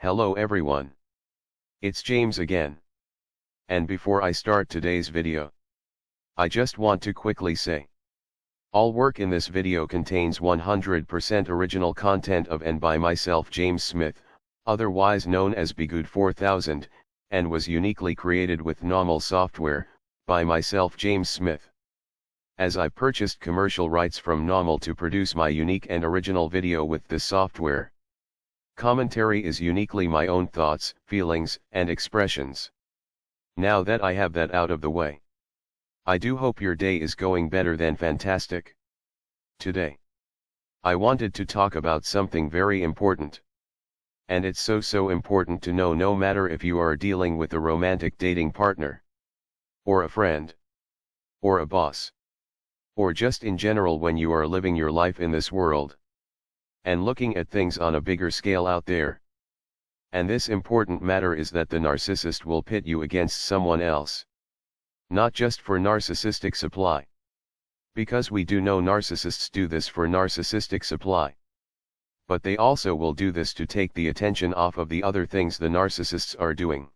Hello everyone. It's James again. And before I start today's video, I just want to quickly say, all work in this video contains 100% original content of and by myself James Smith, otherwise known as Bgood 4000, and was uniquely created with NAWMAL software, by myself James Smith. As I purchased commercial rights from NAWMAL to produce my unique and original video with this software. Commentary is uniquely my own thoughts, feelings, and expressions. Now that I have that out of the way, I do hope your day is going better than fantastic. Today, I wanted to talk about something very important. And it's so important to know, no matter if you are dealing with a romantic dating partner, or a friend, or a boss, or just in general when you are living your life in this world, and looking at things on a bigger scale out there. And this important matter is that the narcissist will pit you against someone else. Not just for narcissistic supply. Because we do know narcissists do this for narcissistic supply. But they also will do this to take the attention off of the other things the narcissists are doing.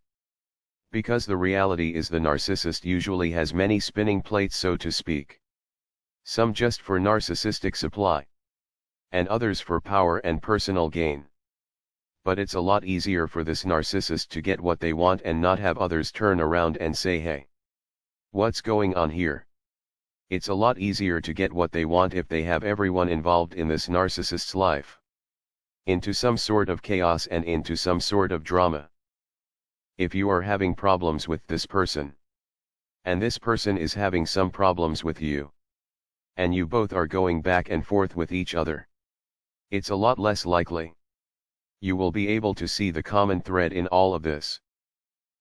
Because the reality is the narcissist usually has many spinning plates, so to speak. Some just for narcissistic supply, and others for power and personal gain. But it's a lot easier for this narcissist to get what they want and not have others turn around and say, hey, what's going on here? It's a lot easier to get what they want if they have everyone involved in this narcissist's life into some sort of chaos and into some sort of drama. If you are having problems with this person, and this person is having some problems with you, and you both are going back and forth with each other, it's a lot less likely you will be able to see the common thread in all of this.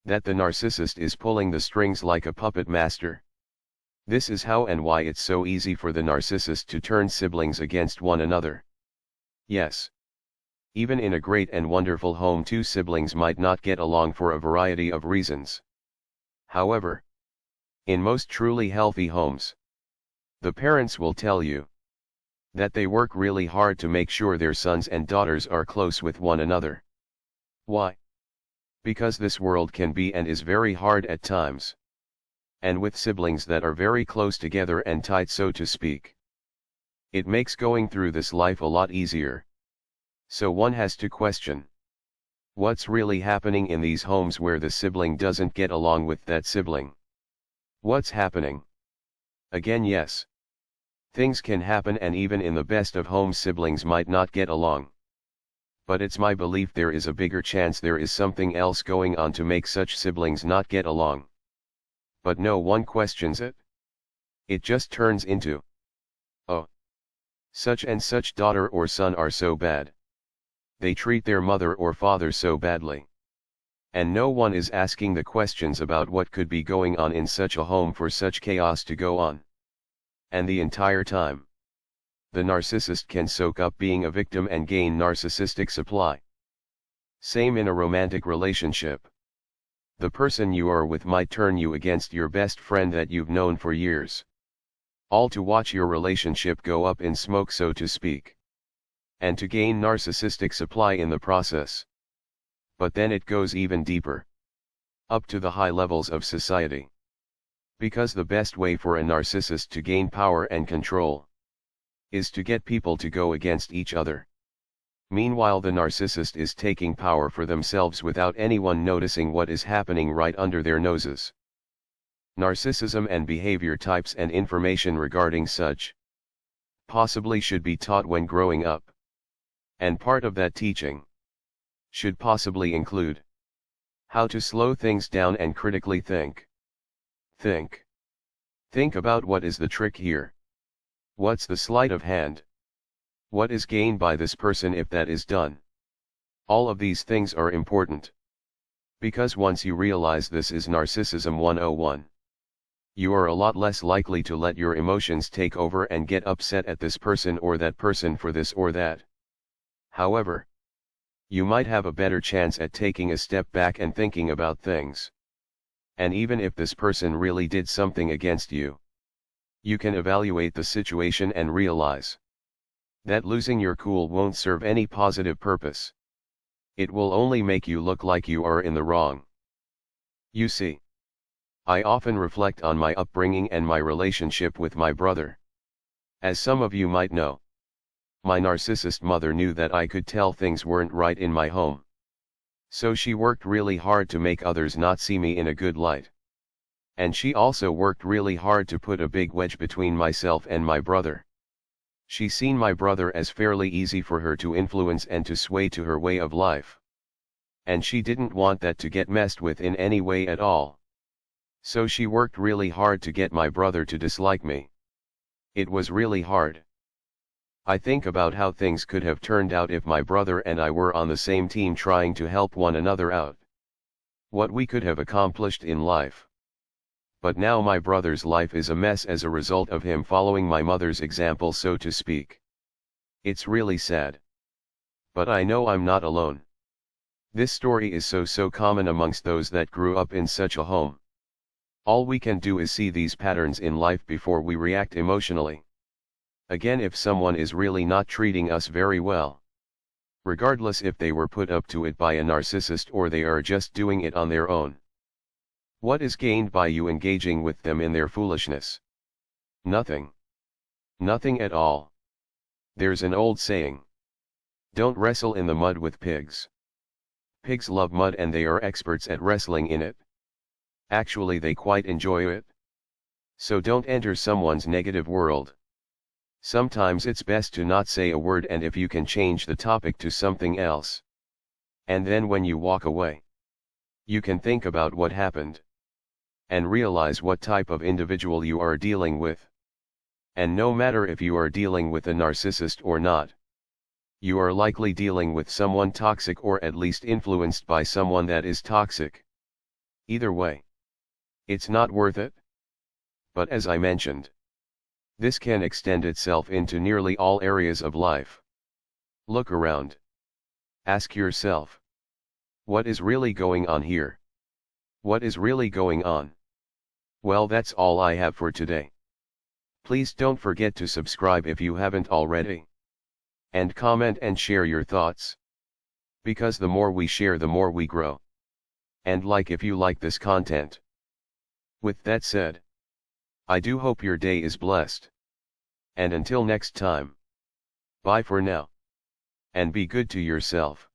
That the narcissist is pulling the strings like a puppet master. This is how and why it's so easy for the narcissist to turn siblings against one another. Yes. Even in a great and wonderful home, two siblings might not get along for a variety of reasons. However, in most truly healthy homes, the parents will tell you that they work really hard to make sure their sons and daughters are close with one another. Why? Because this world can be and is very hard at times. And with siblings that are very close together and tight, so to speak, it makes going through this life a lot easier. So one has to question, what's really happening in these homes where the sibling doesn't get along with that sibling? What's happening? Again, yes. Things can happen, and even in the best of homes siblings might not get along. But it's my belief there is a bigger chance there is something else going on to make such siblings not get along. But no one questions it. It just turns into, oh, such and such daughter or son are so bad. They treat their mother or father so badly. And no one is asking the questions about what could be going on in such a home for such chaos to go on. And the entire time, the narcissist can soak up being a victim and gain narcissistic supply. Same in a romantic relationship. The person you are with might turn you against your best friend that you've known for years. All to watch your relationship go up in smoke, so to speak. And to gain narcissistic supply in the process. But then it goes even deeper. Up to the high levels of society. Because the best way for a narcissist to gain power and control is to get people to go against each other. Meanwhile, the narcissist is taking power for themselves without anyone noticing what is happening right under their noses. Narcissism and behavior types and information regarding such possibly should be taught when growing up. And part of that teaching should possibly include how to slow things down and critically think. Think about what is the trick here. What's the sleight of hand? What is gained by this person if that is done? All of these things are important. Because once you realize this is Narcissism 101, you are a lot less likely to let your emotions take over and get upset at this person or that person for this or that. However, you might have a better chance at taking a step back and thinking about things. And even if this person really did something against you, you can evaluate the situation and realize that losing your cool won't serve any positive purpose. It will only make you look like you are in the wrong. You see, I often reflect on my upbringing and my relationship with my brother. As some of you might know, my narcissist mother knew that I could tell things weren't right in my home. So she worked really hard to make others not see me in a good light. And she also worked really hard to put a big wedge between myself and my brother. She seen my brother as fairly easy for her to influence and to sway to her way of life. And she didn't want that to get messed with in any way at all. So she worked really hard to get my brother to dislike me. It was really hard. I think about how things could have turned out if my brother and I were on the same team trying to help one another out. What we could have accomplished in life. But now my brother's life is a mess as a result of him following my mother's example, so to speak. It's really sad. But I know I'm not alone. This story is so common amongst those that grew up in such a home. All we can do is see these patterns in life before we react emotionally. Again, if someone is really not treating us very well, regardless if they were put up to it by a narcissist or they are just doing it on their own, what is gained by you engaging with them in their foolishness? Nothing. Nothing at all. There's an old saying. Don't wrestle in the mud with pigs. Pigs love mud and they are experts at wrestling in it. Actually, they quite enjoy it. So don't enter someone's negative world. Sometimes it's best to not say a word, and if you can change the topic to something else. And then when you walk away, you can think about what happened. And realize what type of individual you are dealing with. And no matter if you are dealing with a narcissist or not, you are likely dealing with someone toxic, or at least influenced by someone that is toxic. Either way, it's not worth it. But as I mentioned, this can extend itself into nearly all areas of life. Look around. Ask yourself, what is really going on here? What is really going on? Well, that's all I have for today. Please don't forget to subscribe if you haven't already. And comment and share your thoughts. Because the more we share, the more we grow. And like if you like this content. With that said, I do hope your day is blessed. And until next time, bye for now. And be good to yourself.